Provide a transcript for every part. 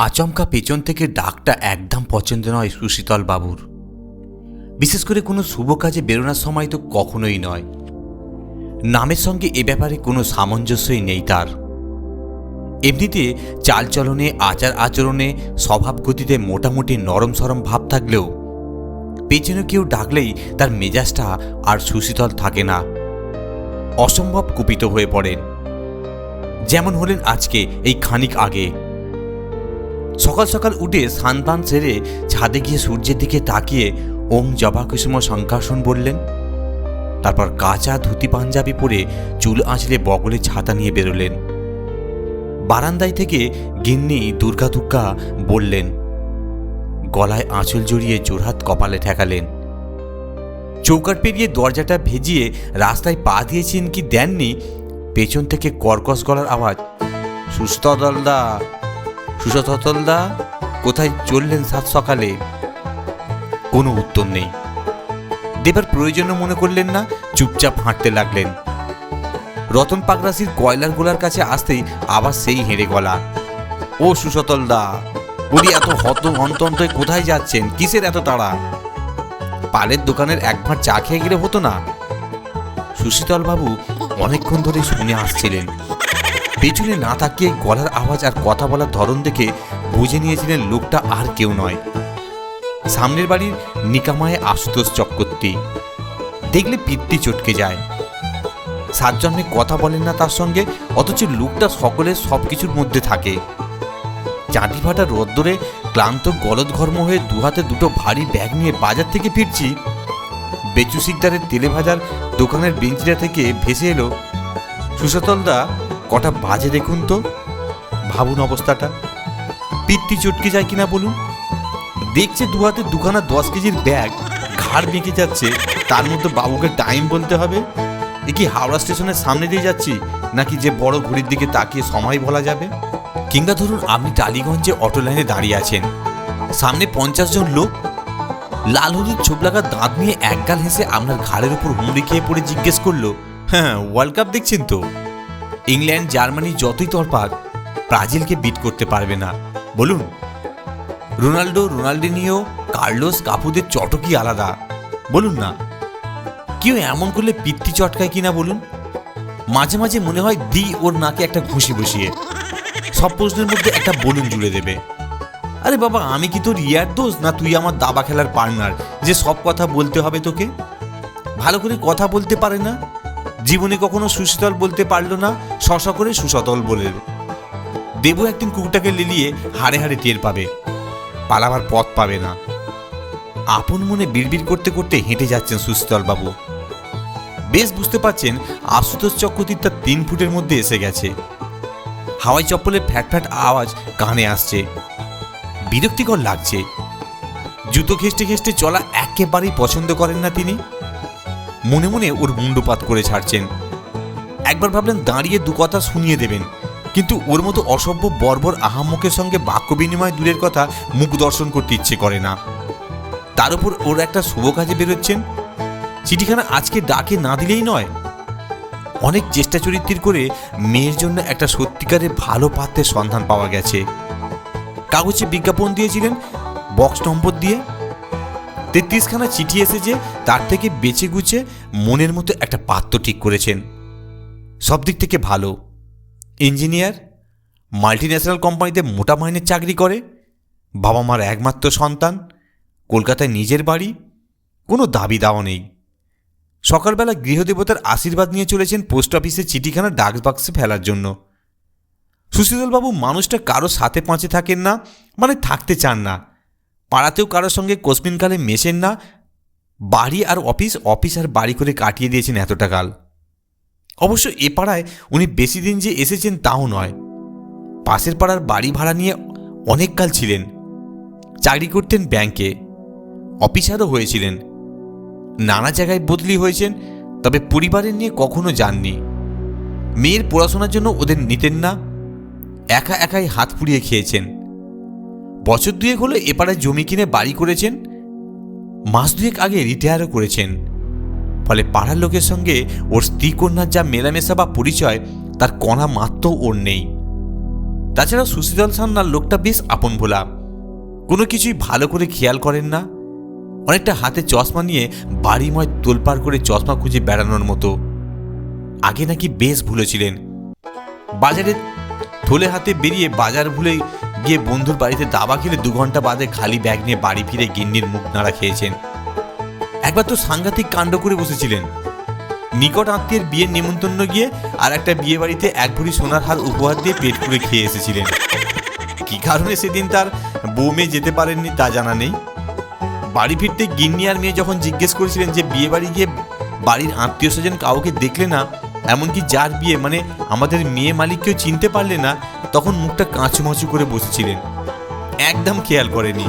আচমকা পেছন থেকে ডাকটা একদম পছন্দ নয় সুশীতল বাবুর। বিশেষ করে কোনো শুভ কাজে বেরোনোর সময় তো কখনোই নয়। নামের সঙ্গে এ ব্যাপারে কোনো সামঞ্জস্যই নেই তার। এমনিতে চালচলনে, আচার আচরণে, স্বভাব গতিতে মোটামুটি নরম সরম ভাব থাকলেও পেছনে কেউ ডাকলেই তার মেজাজটা আর সুশীতল থাকে না, অসম্ভব কুপিত হয়ে পড়েন। যেমন হলেন আজকে এই খানিক আগে। সকাল সকাল উঠে স্নান সেরে ছাদে গিয়ে সূর্যের দিকে তাকিয়ে ওম জবা কুসুম শঙ্কাসন বললেন। তারপর কাঁচা ধুতি পাঞ্জাবি পরে চুল আঁচড়ে বগলে ছাতা নিয়ে বেরোলেন। বারান্দায় থেকে গিন্নি দুর্গা দুর্গা বললেন, গলায় আঁচল জড়িয়ে জোরহাত কপালে ঠেকালেন। চৌকাঠ পেরিয়ে দরজাটা ভেজিয়ে রাস্তায় পা দিয়েছেন কি দেননি, পেছন থেকে কর্কশ গলার আওয়াজ, সুশীতলদা, সুশীতলদা, কোথায় চললেন সাত সকালে? কোনো উত্তর নেই। দেবার প্রয়োজনও মনে করলেন না, চুপচাপ হাঁটতে লাগলেন। রতন পাগরাশির কয়লার গোলার কাছে আসতেই আবার সেই হেঁড়ে গলা, ও সুশীতলদা, বলি এত হন্তন্তয় কোথায় যাচ্ছেন? কিসের এত তাড়া? পালের দোকানের এক ভাঁড় চা খেয়ে গেলে হতো না? সুশীতলবাবু অনেকক্ষণ ধরে শুনে আসছিলেন। পেছনে না তাকিয়ে গলার আওয়াজ আর কথা বলার ধরন দেখে বুঝে নিয়েছিলেন লোকটা আর কেউ নয়, সামনের বাড়ির নিকামায় আশুতোষ চক্রবর্তী। দেখলে পিত্তি চটকে যায়। 7 জন্মে কথা বলেন না তার সঙ্গে, অথচ লোকটা সকলের সবকিছুর মধ্যে থাকে। চাঁটি ফাটা রোদ্দুরে ক্লান্ত গলদঘর্ম হয়ে দুহাতে দুটো ভারী ব্যাগ নিয়ে বাজার থেকে ফিরছি, বেচু শিকদারের তেলে ভাজার দোকানের বেঞ্চিটা থেকে ভেসে এলো, সুশীতলদা, কটা বাজে দেখুন তো। ভাবুন অবস্থাটা, পিত্তি চটকে যায় কিনা বলুন। দেখছে দুহাতে দুখানা 10 কেজির ব্যাগ, ঘাড় বেঁকে যাচ্ছে, তার মধ্যে বাবুকে টাইম বলতে হবে? এ কি হাওড়া স্টেশনের সামনে দিয়ে যাচ্ছি, নাকি যে বড় ঘড়ির দিকে তাকিয়ে সময় বলা যাবে? কিংবা ধরুন আপনি টালিগঞ্জে অটো লাইনে দাঁড়িয়ে আছেন, সামনে 50 জন লোক লাল হলুদ ছোপ লাগা দাঁত নিয়ে একগাল হেসে আপনার ঘাড়ের উপর হুমড়ি খেয়ে পড়ে জিজ্ঞেস করলো, হ্যাঁ ওয়ার্ল্ড কাপ দেখছেন তো? ইংল্যান্ড জার্মানি যতই তরপাক, ব্রাজিলকে বিট করতে পারবে না বলুন। রোনাল্ডো, রোনাল্ডিনিও, কার্লোস, কাপুদের চটকি আলাদা বলুন না। কেউ এমন করলে পিত্তি চটকায় কিনা বলুন। মাঝে মাঝে মনে হয় ওর নাকে একটা ঘুষি বসিয়ে সব প্রশ্নের মধ্যে একটা বলুন জুড়ে দেবে। আরে বাবা, আমি কি তোর ইয়ার দোষ, না তুই আমার দাবা খেলার পার্টনার যে সব কথা বলতে হবে তোকে? ভালো করে কথা বলতে পারে না, জীবনে কখনো সুশীতল বলতে পারলো না, শশা করে সুশীতল বলে দেবো। একদিন কুকুরটাকে লিলিয়ে হাড়ে হাড়ে টের পাবে, পালাবার পথ পাবে না। আপন মনে বিড়বিড় করতে করতে হেঁটে যাচ্ছেন সুশীতলবাবু। বেশ বুঝতে পারছেন আশুতোষ চক্রবর্তী তার 3 ফুটের মধ্যে এসে গেছে। হাওয়াই চপ্পলের ফ্যাট ফ্যাট আওয়াজ কানে আসছে, বিরক্তিকর লাগছে। জুতো খেষ্টে খেষ্টে চলা একেবারেই পছন্দ করেন না তিনি। মনে মনে ওর মুন্ডপাত করে ছাড়ছেন। একবার ভাবলেন দাঁড়িয়ে 2 কথা শুনিয়ে দেবেন, কিন্তু ওর মতো অসভ্য বর্বর আহাম্মকের সঙ্গে বাক্য বিনিময় দূরের কথা মুখ দর্শন করতে ইচ্ছে করে না। তার উপর ওর একটা শুভ কাজে বেরোচ্ছেন, চিঠিখানা আজকে ডাকে না দিলেই নয়। অনেক চেষ্টা চরিত্র করে মেয়ের জন্য একটা সত্যিকারের ভালো পাত্রের সন্ধান পাওয়া গেছে। কাগজে বিজ্ঞাপন দিয়েছিলেন বক্স নম্বর দিয়ে। 33খানা চিঠি এসেছে, তার থেকে বেছে গুছে মনের মতো একটা পাত্র ঠিক করেছেন। সব দিক থেকে ভালো, ইঞ্জিনিয়ার, মাল্টিন্যাশনাল কোম্পানিতে মোটা মাইনের চাকরি করে, বাবা মার একমাত্র সন্তান, কলকাতায় নিজের বাড়ি, কোনো দাবি দাওয়া নেই। সকালবেলা গৃহদেবতার আশীর্বাদ নিয়ে চলেছেন পোস্ট অফিসে চিঠিখানা ডাক বাক্সে ফেলার জন্য। সুশীতলবাবু মানুষটা কারো সাথে পাঁচে থাকেন না, মানে থাকতে চান না। পাড়াতেও কারোর সঙ্গে কোসমিনকালে মেশেন না। বাড়ি আর অফিস, অফিস আর বাড়ি করে কাটিয়ে দিয়েছেন এতটা কাল। অবশ্য এ পাড়ায় উনি বেশি দিন যে এসেছেন তাও নয়। পাশের পাড়ার বাড়ি ভাড়া নিয়ে অনেক কাল ছিলেন। চাকরি করতেন ব্যাংকে, অফিসারও হয়েছিলেন। নানা জায়গায় বদলি হয়েছেন, তবে পরিবারের নিয়ে কখনো যাননি। মেয়ের পড়াশোনার জন্য ওদের নিতেন না, একা একাই হাত পুড়িয়ে খেয়েছেন। বছর 2 হলো এ পাড়ায় জমি কিনে বাড়ি করেছেন, মাস 2 আগে রিটায়ারও করেছেন। ফলে পাড়ার লোকের সঙ্গে ওর স্ত্রী কন্যার যা মেলামেশা বা পরিচয়, তার কণা মাত্র ওর নেই। তাছাড়া সুশীতল সান্যাল লোকটা বেশ আপন ভোলা, কোনো কিছুই ভালো করে খেয়াল করেন না। অনেকটা হাতে চশমা নিয়ে বাড়িময় তোলপাড় করে চশমা খুঁজে বেড়ানোর মতো। আগে নাকি বেশ ভুলেছিলেন, বাজারে থলে হাতে বেরিয়ে বাজার ভুলে গিয়ে বন্ধুর বাড়িতে দাবা খেলে 2 ঘন্টা বাদে খালি ব্যাগ নিয়ে বাড়ি ফিরে গিন্নির মুখ নাড়া খেয়েছেন। একবার তো সাংঘাতিক কাণ্ড করে বসেছিলেন, নিকট আত্মীয়ের বিয়ের নিমন্ত্রণ গিয়ে আর একটা বিয়ে বাড়িতে 1 ভরি সোনার হার উপহার দিয়ে পেট পুরে খেয়ে এসেছিলেন। কি কারণে সেদিন তার বউ মেয়ে যেতে পারেননি তা জানা নেই। বাড়ি ফিরতে গিন্নি আর মেয়ে যখন জিজ্ঞেস করেছিলেন যে বিয়ে বাড়ি গিয়ে বাড়ির আত্মীয় স্বজন কাউকে দেখলে না, এমনকি যার বিয়ে মানে আমাদের মেয়ে মালিককেও চিনতে পারলে না, তখন মুখটা কাঁচুমাচু করে বসেছিলেন, একদম খেয়াল করেনি।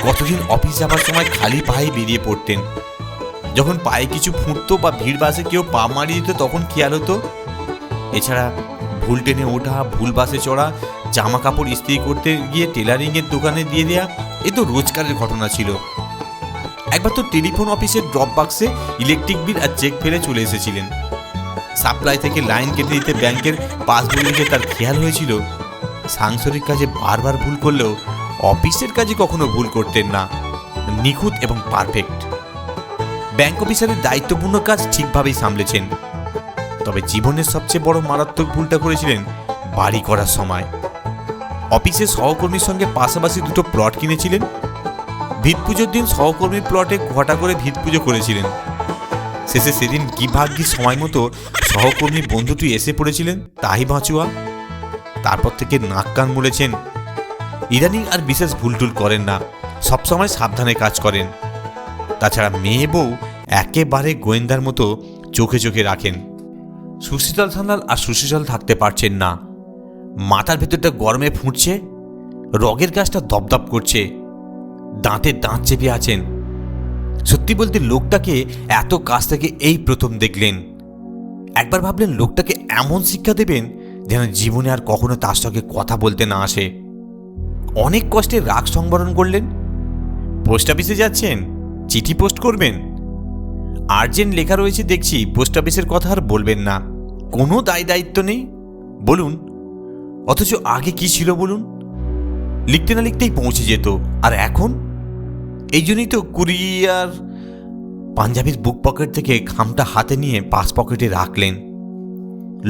কতদিন অফিস যাবার সময় খালি পায়ে বেরিয়ে পড়তেন, যখন পায়ে কিছু ফুটতো বা ভিড় বাসে কেউ পা মারিয়ে দিত তখন খেয়াল হতো। এছাড়া ভুল ট্রেনে ওঠা, ভুল বাসে চড়া, জামা কাপড় ইস্ত্রি করতে গিয়ে টেলারিংয়ের দোকানে দিয়ে দেয়া, এ তো রোজকারের ঘটনা ছিল। একবার তো টেলিফোন অফিসের ড্রপ বাক্সে ইলেকট্রিক বিল আর চেক ফেলে চলে এসেছিলেন। সাপ্লাই থেকে লাইন কেটে দিতে ব্যাংকের পাসবই লিখে তার খেয়াল হয়েছিল। সাংসারিক কাজে বারবার ভুল করলেও অফিসের কাজে কখনো ভুল করতেন না, নিখুঁত এবং পারফেক্ট। ব্যাংক অফিসারের দায়িত্বপূর্ণ কাজ ঠিকভাবেই সামলেছেন। তবে জীবনের সবচেয়ে বড় মারাত্মক ভুলটা করেছিলেন বাড়ি করার সময়। অফিসের সহকর্মীর সঙ্গে পাশাপাশি 2টো প্লট কিনেছিলেন। ভিত পুজোর দিন সহকর্মীর প্লটে ঘটা করে ভিত পুজো করেছিলেন। শেষে সেদিন কি ভাগ্যি সময় মতো সহকর্মী বন্ধুটি এসে পড়েছিলেন, তাই বাঁচুয়া। তারপর থেকে নাক কান মুড়েছেন। ইদানিং আর বিশেষ ভুলটুল করেন না, সবসময় সাবধানে কাজ করেন। তাছাড়া মেয়ে বউ একেবারে গোয়েন্দার মতো চোখে চোখে রাখেন। সুশীতল সান্যাল আর সুশীতল থাকতে পারছেন না। মাথার ভেতরটা গরমে ফুটছে, রগের গাছটা দপদপ করছে, দাঁতে দাঁত চেপে আছেন। সত্যি বলতে লোকটাকে এত কাছ থেকে এই প্রথম দেখলেন। একবার ভাবলেন লোকটাকে এমন শিক্ষা দেবেন যেন জীবনে আর কখনো তার সঙ্গে কথা বলতে না আসে। অনেক কষ্টে রাগ সংবরণ করলেন। পোস্ট অফিসে যাচ্ছেন, চিঠি পোস্ট করবেন, আর্জেন্ট লেখা রয়েছে দেখছি, পোস্ট অফিসের কথা আর বলবেন না, কোনো দায় দায়িত্ব নেই বলুন। অথচ আগে কি ছিল বলুন, লিখতে না লিখতেই পৌঁছে যেত। আর এখন এই জন্যই তো কুরিয়ার। পাঞ্জাবির বুক পকেট থেকে খামটা হাতে নিয়ে পাশ পকেটে রাখলেন।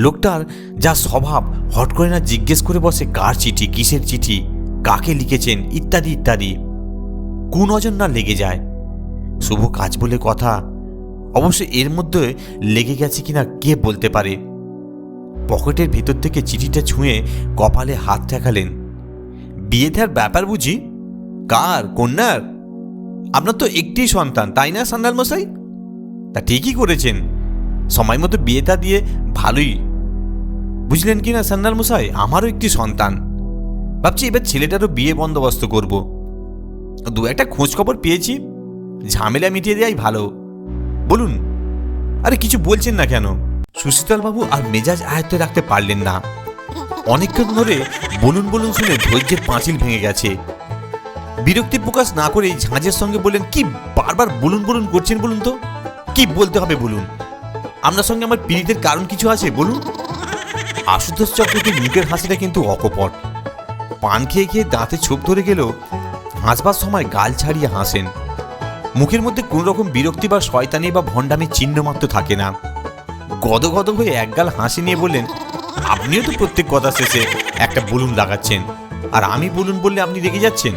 লোকটার যা স্বভাব, হট করে না জিজ্ঞেস করে বসে কার চিঠি, কিসের চিঠি, কাকে লিখেছেন ইত্যাদি ইত্যাদি। কুনজর না লেগে যায়। শুভ কাজ বলে কথা, অবশ্য এর মধ্যে লেগে গেছে কিনা কে বলতে পারে। পকেটের ভেতর থেকে চিঠিটা ছুঁয়ে কপালে হাত ঠেকালেন। বিয়ে দেওয়ার ব্যাপার বুঝি? কার? কন্যার? আপনার তো একটি সন্তান, তাই না সান্যাল মশাই? তা ঠিকই করেছেন, সময় মতো বিয়েটা দিয়ে ভালোই। বুঝলেন কি না সান্যাল মশাই, আমারও একটি সন্তান। ভাবছি এবার ছেলেটারও বিয়ে বন্দোবস্ত করব। 2-একটা খোঁজ খবর পেয়েছি, ঝামেলা মিটিয়ে দেওয়াই ভালো। বলুন। আরে কিছু বলছেন না কেন? সুশীতলবাবু আর মেজাজ আয়ত্তে রাখতে পারলেন না। অনেকক্ষণ ধরে বলুন বলুন শুনে ধৈর্যের পাঁচিল ভেঙে গেছে। বিরক্তি প্রকাশ না করে ঝাঁঝের সঙ্গে বললেন, কি বারবার বলুন বলুন করছেন বলুন তো, কি বলতে হবে বলুন? আপনার সঙ্গে আমার পীড়িতের কারণ কিছু আছে বলুন। আশুতোষ চক্রবর্তীর মুখের হাসিটা কিন্তু অকপট। পান খেয়ে খেয়ে দাঁতে ছোপ ধরে গেলেও হাসবার সময় গাল ছাড়িয়ে হাসেন। মুখের মধ্যে কোনো রকম বিরক্তি বা শয়তানি বা ভণ্ডামির চিহ্ন মাত্র থাকে না। গদগদ হয়ে একগাল হাসি নিয়ে বললেন, আপনিও তো প্রত্যেক কথা শেষে একটা বলুন লাগাচ্ছেন, আর আমি বলুন বললে আপনি রেগে যাচ্ছেন।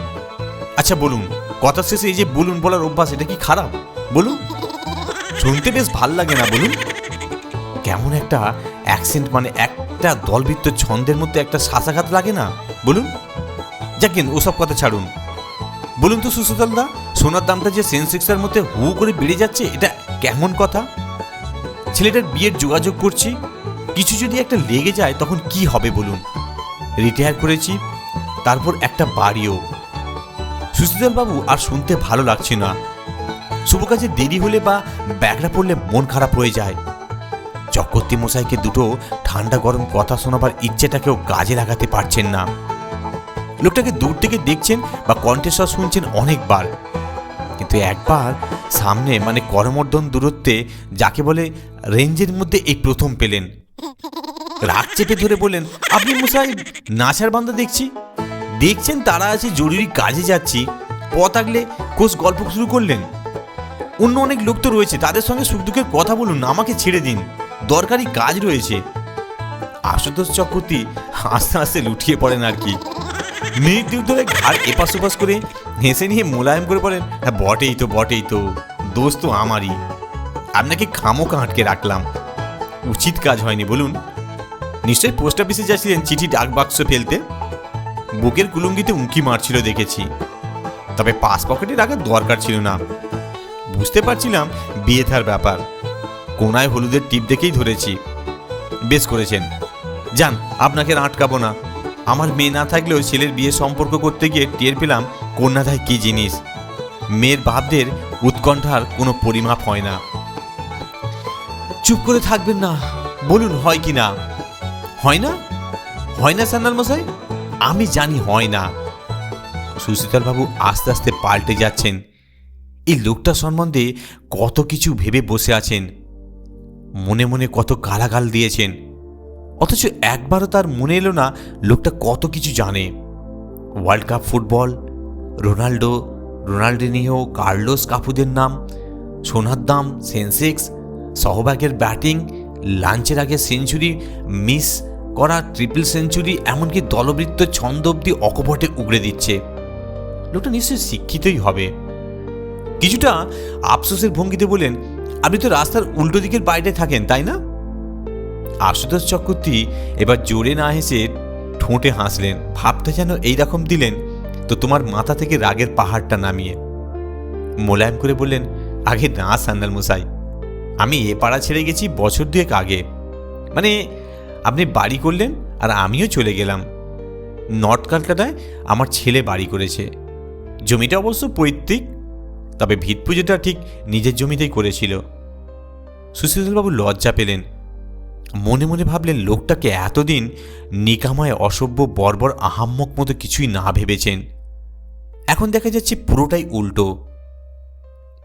আচ্ছা বলুন, কথা শেষে এই যে বলুন বলার অভ্যাস, এটা কি খারাপ বলুন? শুনতে বেশ ভাল লাগে না বলুন? কেমন একটা অ্যাকসেন্ট, মানে একটা দলবৃত্ত ছন্দের মধ্যে একটা শ্বাসাঘাত লাগে না বলুন? যাকেন ওসব কথা ছাড়ুন, বলুন তো সুশীতলদা, সোনার দামটা যে সেন্সেক্সের মধ্যে হু করে বেড়ে যাচ্ছে, এটা কেমন কথা? ছেলেটার বিয়ের যোগাযোগ করছি, কিছু যদি একটা লেগে যায় তখন কি হবে বলুন? রিটায়ার করেছি, তারপর একটা বাড়িও। সুশীতলবাবু আর শুনতে ভালো লাগছে না। শুভ কাজে দেরি হলে বা ব্যাগড়া পড়লে মন খারাপ হয়ে যায়। চক্রবর্তী মশাইকে দুটো ঠান্ডা গরম কথা শোনাবার ইচ্ছেটাকেও কাজে লাগাতে পারছেন না। লোকটাকে দূর থেকে দেখছেন বা কণ্ঠস্বর শুনছেন অনেকবার, কিন্তু একবার সামনে, মানে করমর্দন দূরত্বে, যাকে বলে রেঞ্জের মধ্যে এই প্রথম পেলেন। রাগ চেপে ধরে বললেন, আপনি মশাই নাচার বান্দা দেখছি। দেখছেন তারা আছে, জরুরি কাজে যাচ্ছি, পথ আগলে কোষ গল্প শুরু করলেন। অন্য অনেক লোক তো রয়েছে, তাদের সঙ্গে সুখ দুঃখের কথা বলুন, আমাকে ছেড়ে দিন, দরকারি কাজ রয়েছে। আশুতোষ চক্রবর্তী আস্তে আস্তে লুটিয়ে পড়েন আর কি। মিনিট দুই ধরে ঘাড় এপাশ ওপাশ করে হেসে নিয়ে মোলায়েম করে বলেন, হ্যাঁ বটেই তো, দোষ তো আমারই। আপনাকে খামোকা আটকে রাখলাম, উচিত কাজ হয়নি বলুন। নিশ্চয়ই পোস্ট অফিসে যাচ্ছিলেন চিঠি ডাক বাক্স ফেলতে। বুকের কুলুঙ্গিতে উঁকি মারছিল দেখেছি, তবে পাস পকেটে রাখার দরকার ছিল না। বুঝতে পারছিলাম বিয়ে থার ব্যাপার, কোনায় হলুদের টিপ দেখেই ধরেছি। বেশ করেছেন, যান, আপনাকে আটকাবো না। আমার মেয়ে না থাকলেও ছেলের বিয়ে সম্পর্ক করতে গিয়ে টের পেলাম কন্যাদায় কী জিনিস। মেয়ের বাপদের উৎকণ্ঠার কোনো পরিমাপ হয় না। চুপ করে থাকবেন না, বলুন হয় কি না? হয় না? হয় না সান্যাল মশাই? আমি জানি হয় না। সুশীতলবাবু আস্তে আস্তে পাল্টে যাচ্ছেন। এই লোকটা সম্বন্ধে কত কিছু ভেবে বসে আছেন, মনে মনে কত গালাগাল দিয়েছেন, অথচ একবারও তার মনে এলো না লোকটা কত কিছু জানে। World cup football, Ronaldo, Ronaldinho, Carlos কাপুদের নাম, সোনার দাম, সেন্সেক্স, সহবাগের ব্যাটিং, লাঞ্চের আগে সেঞ্চুরি মিস করা, ট্রিপল সেঞ্চুরি, এমনকি দলবৃত্ত ছন্দ অব্দি অকপটে উগড়ে দিচ্ছে। লোকটা নিশ্চয়ই শিক্ষিতই হবে। কিছুটা আফসোসের ভঙ্গিতে বলেন, আপনি তো রাস্তার উল্টো দিকের বাইরে থাকেন, তাই না? আশুতোষ চক্রবর্তী এবার জোরে না হেসে ঠোঁটে হাসলেন, ভাবটা যেন এইরকম দিলেন তো তোমার মাথা থেকে রাগের পাহাড়টা নামিয়ে। মোলায়েম করে বললেন, আগে না সান্যাল মশাই, আমি এ পাড়া ছেড়ে গেছি বছর দুয়েক আগে। মানে আপনি বাড়ি করলেন আর আমিও চলে গেলাম। নর্থ কলকাতায় আমার ছেলে বাড়ি করেছে। জমিটা অবশ্য পৈতৃক, তবে ভিত পুজোটা ঠিক নিজের জমিতেই করেছিল। সুশীতলবাবু লজ্জা পেলেন, মনে মনে ভাবলেন লোকটাকে এতদিন নিকাময়, অসভ্য, বর্বর, আহাম্মক মতো কিছুই না ভেবেছেন। এখন দেখা যাচ্ছে পুরোটাই উল্টো।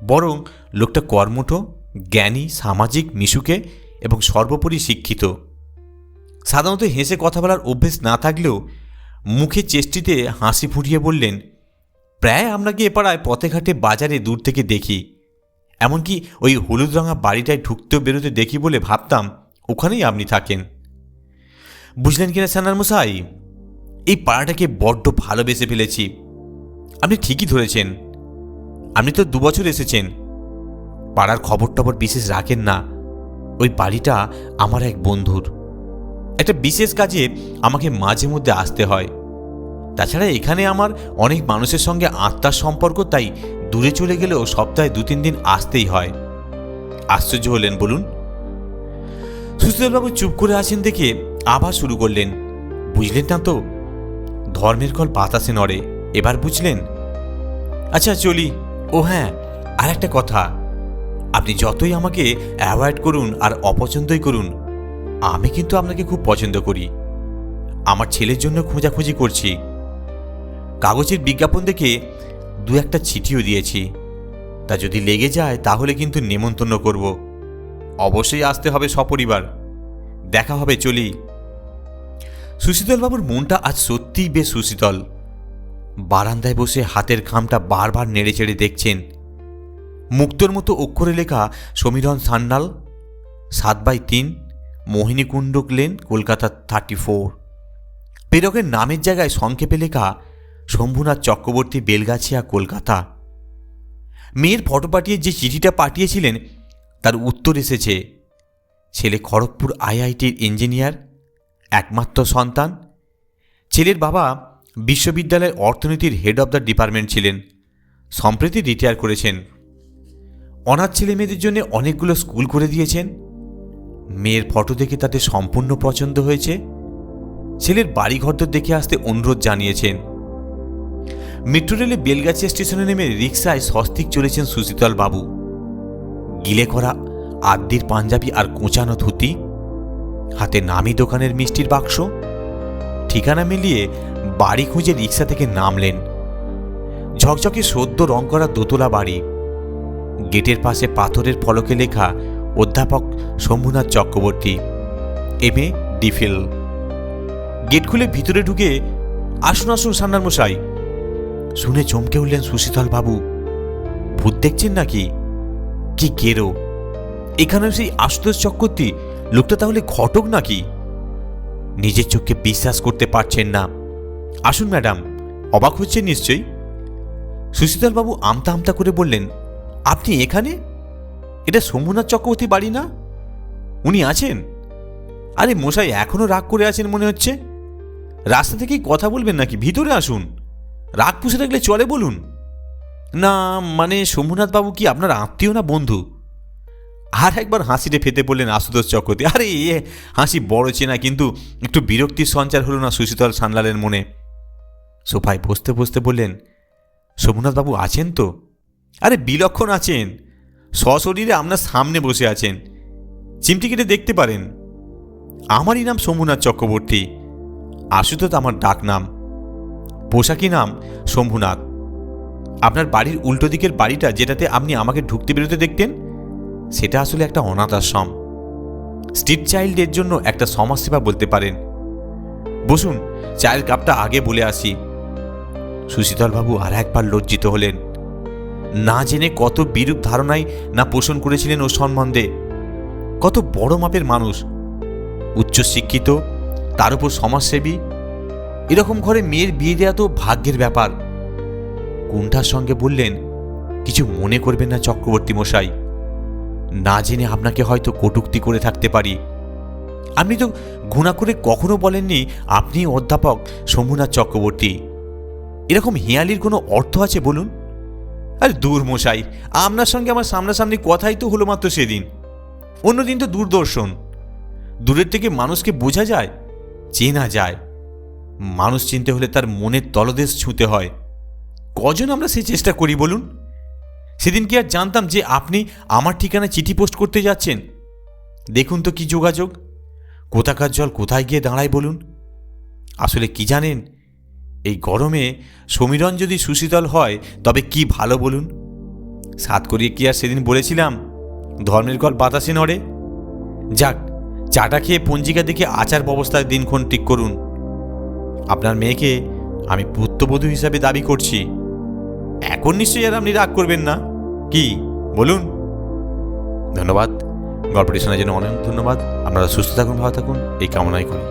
বরং লোকটা কর্মঠ, জ্ঞানী, সামাজিক, মিশুকে এবং সর্বোপরি শিক্ষিত। সাধারণত হেসে কথা বলার অভ্যেস না থাকলেও মুখে চেষ্টিতে হাসি ফুটিয়ে বললেন, প্রায় আপনাকে এ পাড়ায় পথে ঘাটে বাজারে দূর থেকে দেখি, এমনকি ওই হলুদ রঙা বাড়িটায় ঢুকতেও বেরোতে দেখি বলে ভাবতাম ওখানেই আপনি থাকেন। বুঝলেন কিনা সান্যাল মশাই, এই পাড়াটাকে বড্ড ভালোবেসে ফেলেছি। আপনি ঠিকই ধরেছেন, আপনি তো 2 বছর এসেছেন, পাড়ার খবর টবর বিশেষ রাখেন না। ওই বাড়িটা আমার এক বন্ধুর, একটা বিশেষ কাজে আমাকে মাঝে মধ্যে আসতে হয়। তাছাড়া এখানে আমার অনেক মানুষের সঙ্গে আত্মার সম্পর্ক, তাই দূরে চলে গেলেও সপ্তাহে 2-3 দিন আসতেই হয়। আশ্চর্য হলেন বলুন? সুশীতলবাবু চুপ করে আছেন দেখে আবার শুরু করলেন, বুঝলেন না তো, ধর্মের কল বাতাসে নড়ে, এবার বুঝলেন? আচ্ছা চলি। ও হ্যাঁ, আর একটা কথা, আপনি যতই আমাকে অ্যাভয়েড করুন আর অপছন্দই করুন, আমি কিন্তু আপনাকে খুব পছন্দ করি। আমার ছেলের জন্য খোঁজাখুঁজি করছি। কাগজের বিজ্ঞাপন দেখে 2-1টা চিঠিও দিয়েছি। তা যদি লেগে যায় তাহলে কিন্তু নেমন্তন্ন করব। অবশ্যই আসতে হবে সপরিবার। দেখা হবে, চলি। সুশীতলবাবুর মনটা আজ সত্যিই বেশ সুশীতল। বারান্দায় বসে হাতের খামটা বারবার নেড়ে চেড়ে দেখছেন। মুক্তোর মতো অক্ষরে লেখা সমীরণ সান্যাল, 7/3, মোহিনীকুণ্ডক লেন, কলকাতা 34। প্রেরকের নামের জায়গায় সংক্ষেপে লেখা শম্ভুনাথ চক্রবর্তী, বেলগাছিয়া, কলকাতা। মেয়ের ফটো পাঠিয়ে যে চিঠিটা পাঠিয়েছিলেন তার উত্তর এসেছে। ছেলে খড়গপুর IITর ইঞ্জিনিয়ার, একমাত্র সন্তান। ছেলের বাবা বিশ্ববিদ্যালয়ের অর্থনীতির হেড অব দ্য ডিপার্টমেন্ট ছিলেন, সম্প্রতি রিটায়ার করেছেন। অনাথ ছেলে মেয়েদের জন্য অনেকগুলো স্কুল করে দিয়েছেন। মেয়ের ফটো দেখে তাদের সম্পূর্ণ পছন্দ হয়েছে। ছেলের বাড়িঘরদর দেখে আসতে অনুরোধ জানিয়েছেন। মেট্রো রেলে বেলগাছিয়া স্টেশনে নেমে রিকশায় স্বস্তিক চলেছেন সুশীতল বাবু। গিলে করা আদ্যির পাঞ্জাবি আর কোঁচানো ধুতি, হাতে নামি দোকানের মিষ্টির বাক্স। ঠিকানা মিলিয়ে বাড়ি খুঁজে রিকশা থেকে নামলেন। ঝকঝকে সদ্য রং করা দোতলা বাড়ি। গেটের পাশে পাথরের ফলকে লেখা অধ্যাপক শম্ভুনাথ চক্রবর্তী, MA ডিফেল। গেট খুলে ভিতরে ঢুকে আসুন আসুন সান্নাল মশাই শুনে চমকে উঠলেন সুশীতল বাবু। ভূত দেখছেন নাকি? কি গেরো! এখানে সেই আশুতোষ চক্রবর্তী লোকটা তাহলে ঘটক নাকি? নিজের চোখকে বিশ্বাস করতে পারছেন না। আসুন ম্যাডাম, অবাক হচ্ছেন নিশ্চয়ই। সুশীতল বাবু আমতা আমতা করে বললেন, আপনি এখানে? এটা শম্ভুনাথ চক্রবর্তী বাড়ি না? উনি আছেন? আরে মশাই এখনো রাগ করে আছেন মনে হচ্ছে। রাস্তা থেকেই কথা বলবেন নাকি? ভিতরে আসুন। রাগ পুষে রাখলে চলে বলুন। না মানে শম্ভুনাথ বাবু কি আপনার আত্মীয় না বন্ধু? আর একবার হাসিতে ফেটে বললেন আশুতোষ চক্রবর্তী। আরে এ হাসি বড় চেনা, কিন্তু একটু বিরক্তির সঞ্চার হলো না সুশীতল সান্যালের মনে। সোফায় বসতে বসতে বললেন, শম্ভুনাথ বাবু আছেন তো? আরে বিলক্ষণ আছেন, সশরীরে আপনার সামনে বসে আছেন, চিমটি কেটে দেখতে পারেন। আমারই নাম শম্ভুনাথ চক্রবর্তী, আশুতোষ আমার ডাক নাম, পোশাকি নাম শম্ভুনাথ। আপনার বাড়ির উল্টো দিকের বাড়িটা যেটাতে আপনি আমাকে ঢুকতে বেরোতে দেখতেন, সেটা আসলে একটা অনাথ আশ্রম, স্ট্রিট চাইল্ডের জন্য একটা সমাজসেবা বলতে পারেন। বসুন, চায়ের কাপটা আগে বলে আসি। সুশীতলবাবু আর একবার লজ্জিত হলেন। না জেনে কত বিরূপ ধারণাই না পোষণ করেছিলেন ও সম্বন্ধে। কত বড় মাপের মানুষ, উচ্চশিক্ষিত, তার উপর সমাজসেবী। এরকম ঘরে মেয়ের বিয়ে দেওয়া তো ভাগ্যের ব্যাপার। কুণ্ঠার সঙ্গে বললেন, কিছু মনে করবেন না চক্রবর্তী মশাই, না জেনে আপনাকে হয়তো কটূক্তি করে থাকতে পারি। আপনি তো ঘৃণা করে কখনো বলেননি আপনি অধ্যাপক শম্ভুনাথ চক্রবর্তী। এরকম হেয়ালির কোনো অর্থ আছে বলুন? আরে দূর মশাই, আপনার সঙ্গে আমার সামনাসামনি কথাই তো হলো মাত্র সেদিন। অন্যদিন তো দূরদর্শন। দূরের থেকে মানুষকে বোঝা যায়, চেনা যায়। মানুষ চিনতে হলে তার মনের তলদেশ ছুঁতে হয়। কজন আমরা সেই চেষ্টা করি বলুন? সেদিন কি আর জানতাম যে আপনি আমার ঠিকানায় চিঠি পোস্ট করতে যাচ্ছেন? দেখুন তো কি যোগাযোগ, কোথাকার জল কোথায় গিয়ে দাঁড়ায় বলুন। আসলে কি জানেন, এই গরমে সমীরণ যদি সুশীতল হয় তবে কি ভালো বলুন। সাত করিয়ে কি আর সেদিন বলেছিলাম ধর্মের কল বাতাসে নড়ে? যাক, চাটা খেয়ে পঞ্জিকা দেখে আচার ব্যবস্থার দিনক্ষণ ঠিক করুন। আপনার মেয়েকে আমি পুত্রবধূ হিসাবে দাবি করছি। এখন নিশ্চয়ই আর আপনি রাগ করবেন না, কি বলুন? ধন্যবাদ। গল্পটি শোনার জন্য অনেক ধন্যবাদ। আপনারা সুস্থ থাকুন, ভালো থাকুন, এই কামনাই করি।